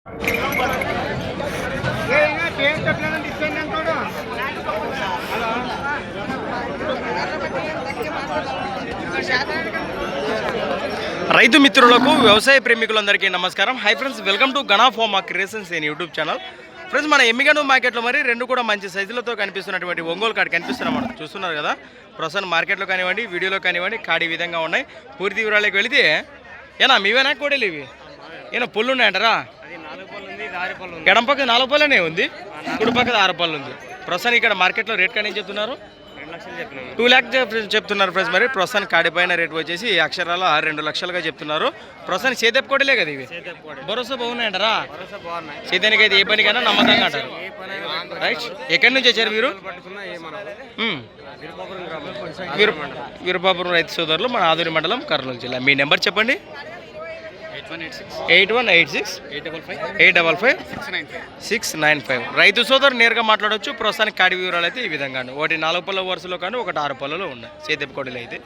రైతు మిత్రులకు వ్యవసాయ ప్రేమికులందరికీ నమస్కారం. Hi friends, welcome to Gana pharma creations in YouTube channel. Friends, మన ఎమ్మిగనూరు మార్కెట్లో మరి రెండు కూడా మంచి సైజులతో కనిపిస్తున్నటువంటి ఒంగోలు కాడి కనిపిస్తున్నాం. మనం చూస్తున్నారు కదా, ప్రస్తుతం మార్కెట్లో కానివ్వండి, వీడియోలో కానివ్వండి, కాడి విధంగా ఉన్నాయి. పూర్తి వివరాలకు వెళితే ఏనా మీవేనా కోడలు ఇవి? ఏనా పళ్ళు ఉన్నాయంటారా? ఎడం పక్క 4 పళ్ళనే ఉంది, కుడి పక్కన 6 పళ్ళు ఉంది. ప్రస్తుతానికి ఇక్కడ మార్కెట్లో రేట్ కానీ ఏం చెప్తున్నారు? 2 lakhs చెప్తున్నారు ఫ్రెండ్స్. మరి ప్రస్తుతానికి కాడిపైన రేట్ వచ్చేసి అక్షరాల 2 లక్షలుగా చెప్తున్నారు. ప్రస్తుతానికి చేతెప్ కోడలే కదా ఇవి? భరోసా బాగున్నాయంటారా? చేతానికి అయితే ఏ పనికైనా నమ్మకంగా అంటారు. రైట్, ఎక్కడి నుంచి వచ్చారు మీరు? వీరపాపురం రైతు సోదరులు, మన ఆదూరి మండలం, కర్నూలు జిల్లా. మీ నెంబర్ చెప్పండి. 8186-855-695. రైతు సోదరు నేరుగా మాట్లాడవచ్చు. ప్రస్తుతానికి కాడి వివరాలు అయితే ఈ విధంగా, ఒకటి 4 పళ్ళ వరుసలో కానీ ఒకటి 6 పళ్ళలో ఉన్నాయి చేతెప్ కోడలు అయితే.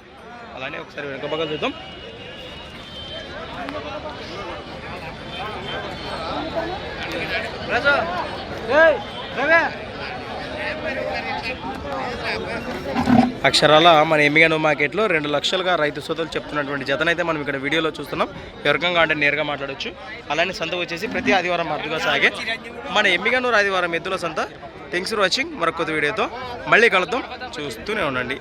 అలానే ఒకసారి వెనుక పక్కన చూద్దాం. అక్షరాల మన ఎమ్మిగనూరు మార్కెట్లో 2 లక్షలుగా రైతు సోదరులు చెప్తున్నటువంటి జతనైతే మనం ఇక్కడ వీడియోలో చూస్తున్నాం. ఎవరికంగా అంటే నేరుగా మాట్లాడవచ్చు. అలానే సంత వచ్చేసి ప్రతి ఆదివారం అరుదుగా సాగే మన ఎమ్మిగనూరు ఆదివారం ఎద్దుల సంత. Thanks for watching. మరొక కొత్త వీడియోతో మళ్ళీ కలుద్దాం. చూస్తూనే ఉండండి.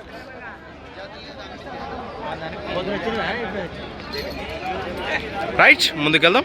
రైట్, ముందుకెళ్దాం.